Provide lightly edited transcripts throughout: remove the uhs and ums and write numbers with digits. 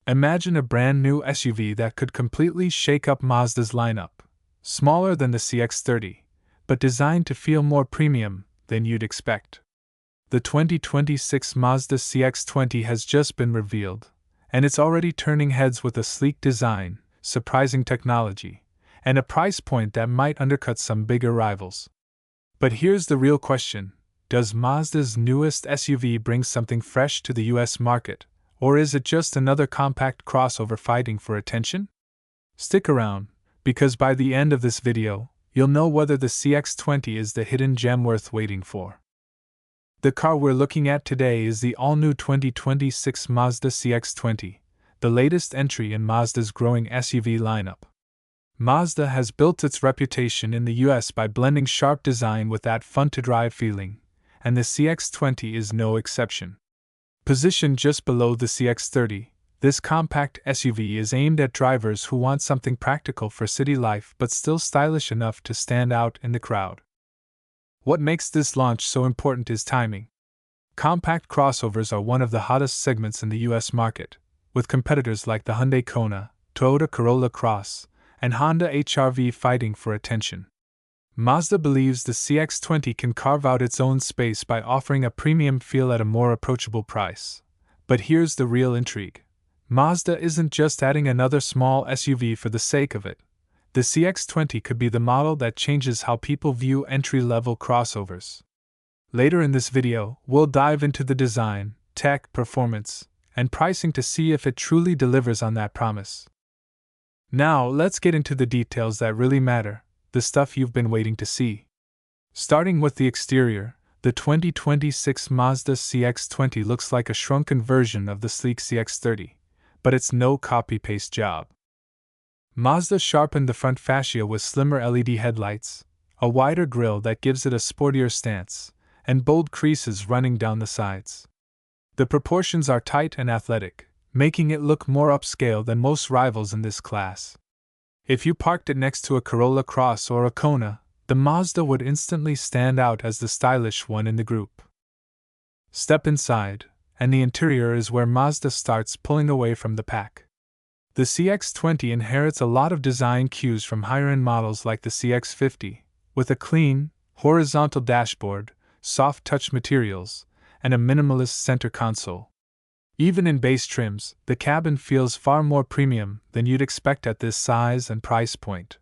Imagine a brand new SUV that could completely shake up Mazda's lineup. Smaller than the CX-30, but designed to feel more premium than you'd expect. The 2026 Mazda CX-20 has just been revealed, and it's already turning heads with a sleek design, surprising technology, and a price point that might undercut some bigger rivals. But here's the real question: does Mazda's newest SUV bring something fresh to the US market, or is it just another compact crossover fighting for attention? Stick around, because by the end of this video, you'll know whether the CX-20 is the hidden gem worth waiting for. The car we're looking at today is the all-new 2026 Mazda CX-20, the latest entry in Mazda's growing SUV lineup. Mazda has built its reputation in the US by blending sharp design with that fun-to-drive feeling, and the CX-20 is no exception. Positioned just below the CX-30, this compact SUV is aimed at drivers who want something practical for city life but still stylish enough to stand out in the crowd. What makes this launch so important is timing. Compact crossovers are one of the hottest segments in the US market, with competitors like the Hyundai Kona, Toyota Corolla Cross, and Honda HR-V fighting for attention. Mazda believes the CX-20 can carve out its own space by offering a premium feel at a more approachable price. But here's the real intrigue. Mazda isn't just adding another small SUV for the sake of it. The CX-20 could be the model that changes how people view entry-level crossovers. Later in this video, we'll dive into the design, tech, performance, and pricing to see if it truly delivers on that promise. Now, let's get into the details that really matter, the stuff you've been waiting to see. Starting with the exterior, the 2026 Mazda CX-20 looks like a shrunken version of the sleek CX-30, but it's no copy-paste job. Mazda sharpened the front fascia with slimmer LED headlights, a wider grille that gives it a sportier stance, and bold creases running down the sides. The proportions are tight and athletic, making it look more upscale than most rivals in this class. If you parked it next to a Corolla Cross or a Kona, the Mazda would instantly stand out as the stylish one in the group. Step inside, and the interior is where Mazda starts pulling away from the pack. The CX-20 inherits a lot of design cues from higher-end models like the CX-50, with a clean, horizontal dashboard, soft touch materials, and a minimalist center console. Even in base trims, the cabin feels far more premium than you'd expect at this size and price point.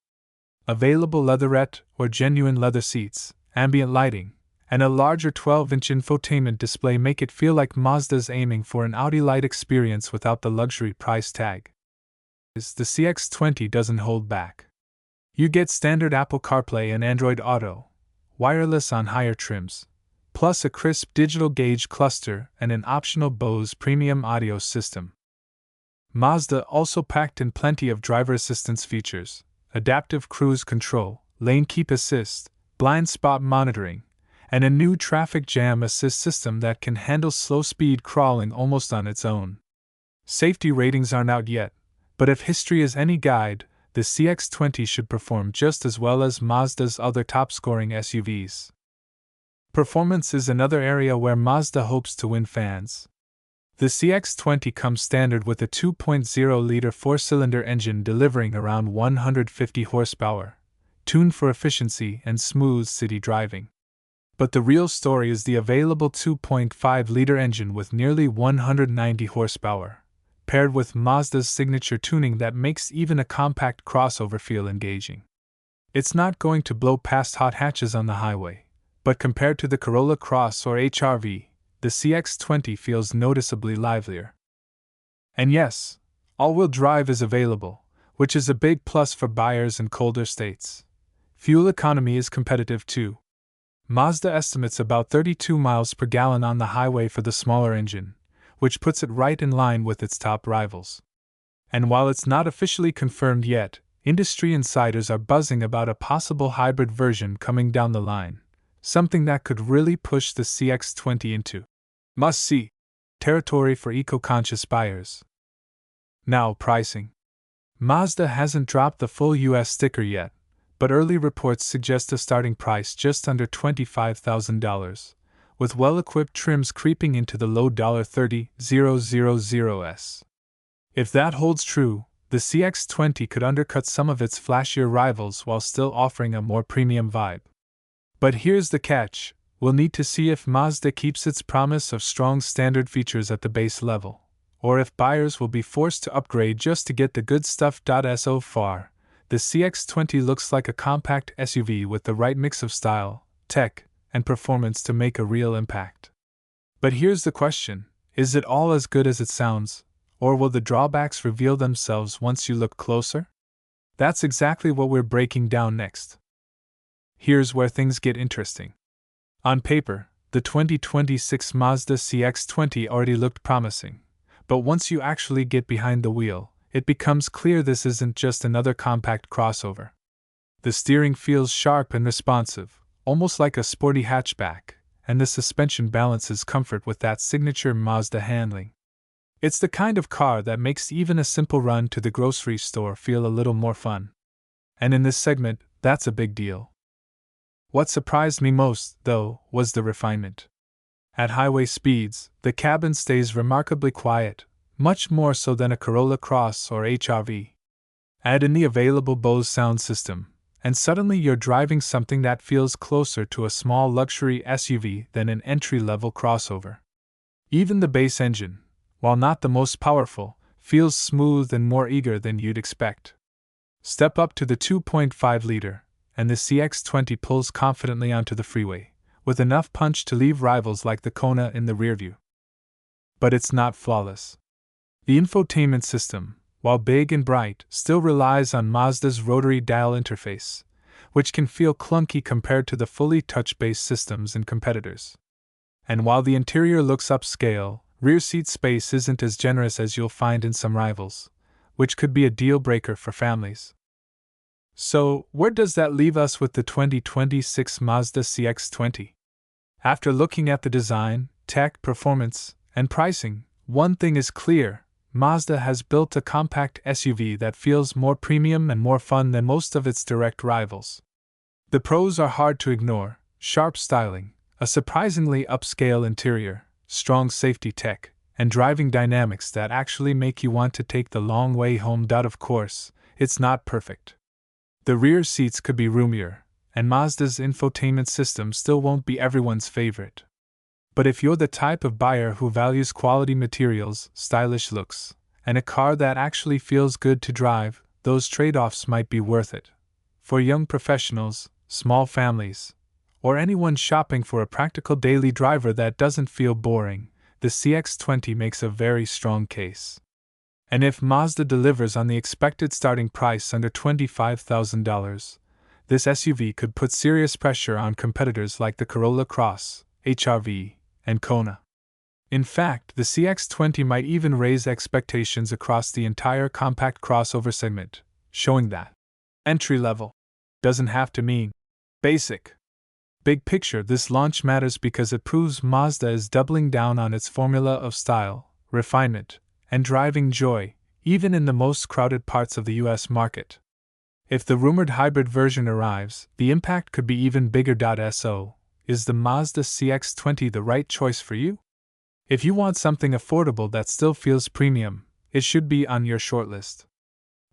Available leatherette or genuine leather seats, ambient lighting, and a larger 12-inch infotainment display make it feel like Mazda's aiming for an Audi-like experience without the luxury price tag. The CX-20 doesn't hold back. You get standard Apple CarPlay and Android Auto, wireless on higher trims, plus a crisp digital gauge cluster and an optional Bose premium audio system. Mazda also packed in plenty of driver assistance features: adaptive cruise control, lane keep assist, blind spot monitoring, and a new traffic jam assist system that can handle slow speed crawling almost on its own. Safety ratings aren't out yet, but if history is any guide, the CX-20 should perform just as well as Mazda's other top-scoring SUVs. Performance is another area where Mazda hopes to win fans. The CX-20 comes standard with a 2.0-liter four-cylinder engine delivering around 150 horsepower, tuned for efficiency and smooth city driving. But the real story is the available 2.5-liter engine with nearly 190 horsepower, paired with Mazda's signature tuning that makes even a compact crossover feel engaging. It's not going to blow past hot hatches on the highway, but compared to the Corolla Cross or HR-V, the CX-20 feels noticeably livelier. And yes, all-wheel drive is available, which is a big plus for buyers in colder states. Fuel economy is competitive too. Mazda estimates about 32 miles per gallon on the highway for the smaller engine, which puts it right in line with its top rivals. And while it's not officially confirmed yet, industry insiders are buzzing about a possible hybrid version coming down the line, something that could really push the CX-20 into must-see territory for eco-conscious buyers. Now, pricing. Mazda hasn't dropped the full US sticker yet, but early reports suggest a starting price just under $25,000, with well-equipped trims creeping into the low $30,000s. If that holds true, the CX-20 could undercut some of its flashier rivals while still offering a more premium vibe. But here's the catch: we'll need to see if Mazda keeps its promise of strong standard features at the base level, or if buyers will be forced to upgrade just to get the good stuff. So far, the CX-20 looks like a compact SUV with the right mix of style, tech, and performance to make a real impact. But here's the question: is it all as good as it sounds, or will the drawbacks reveal themselves once you look closer? That's exactly what we're breaking down next. Here's where things get interesting. On paper, the 2026 Mazda CX-20 already looked promising, but once you actually get behind the wheel, it becomes clear this isn't just another compact crossover. The steering feels sharp and responsive, almost like a sporty hatchback, and the suspension balances comfort with that signature Mazda handling. It's the kind of car that makes even a simple run to the grocery store feel a little more fun. And in this segment, that's a big deal. What surprised me most, though, was the refinement. At highway speeds, the cabin stays remarkably quiet, much more so than a Corolla Cross or HR-V. Add in the available Bose sound system, and suddenly you're driving something that feels closer to a small luxury SUV than an entry-level crossover. Even the base engine, while not the most powerful, feels smooth and more eager than you'd expect. Step up to the 2.5-liter, and the CX-20 pulls confidently onto the freeway, with enough punch to leave rivals like the Kona in the rearview. But it's not flawless. The infotainment system, while big and bright, still relies on Mazda's rotary dial interface, which can feel clunky compared to the fully touch-based systems in competitors. And while the interior looks upscale, rear seat space isn't as generous as you'll find in some rivals, which could be a deal-breaker for families. So, where does that leave us with the 2026 Mazda CX-20? After looking at the design, tech, performance, and pricing, one thing is clear: Mazda has built a compact SUV that feels more premium and more fun than most of its direct rivals. The pros are hard to ignore: sharp styling, a surprisingly upscale interior, strong safety tech, and driving dynamics that actually make you want to take the long way home. Of course, it's not perfect. The rear seats could be roomier, and Mazda's infotainment system still won't be everyone's favorite. But if you're the type of buyer who values quality materials, stylish looks, and a car that actually feels good to drive, those trade-offs might be worth it. For young professionals, small families, or anyone shopping for a practical daily driver that doesn't feel boring, the CX-20 makes a very strong case. And if Mazda delivers on the expected starting price under $25,000, this SUV could put serious pressure on competitors like the Corolla Cross, HR-V, and Kona. In fact, the CX-20 might even raise expectations across the entire compact crossover segment, showing that entry-level doesn't have to mean basic. Big picture, this launch matters because it proves Mazda is doubling down on its formula of style, refinement, and driving joy, even in the most crowded parts of the US market. If the rumored hybrid version arrives, the impact could be even bigger. So, is the Mazda CX-20 the right choice for you? If you want something affordable that still feels premium, it should be on your shortlist.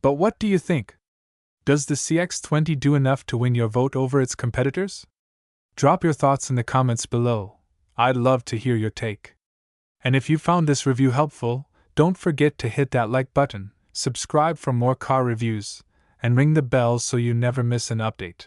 But what do you think? Does the CX-20 do enough to win your vote over its competitors? Drop your thoughts in the comments below. I'd love to hear your take. And if you found this review helpful, don't forget to hit that like button, subscribe for more car reviews, and ring the bell so you never miss an update.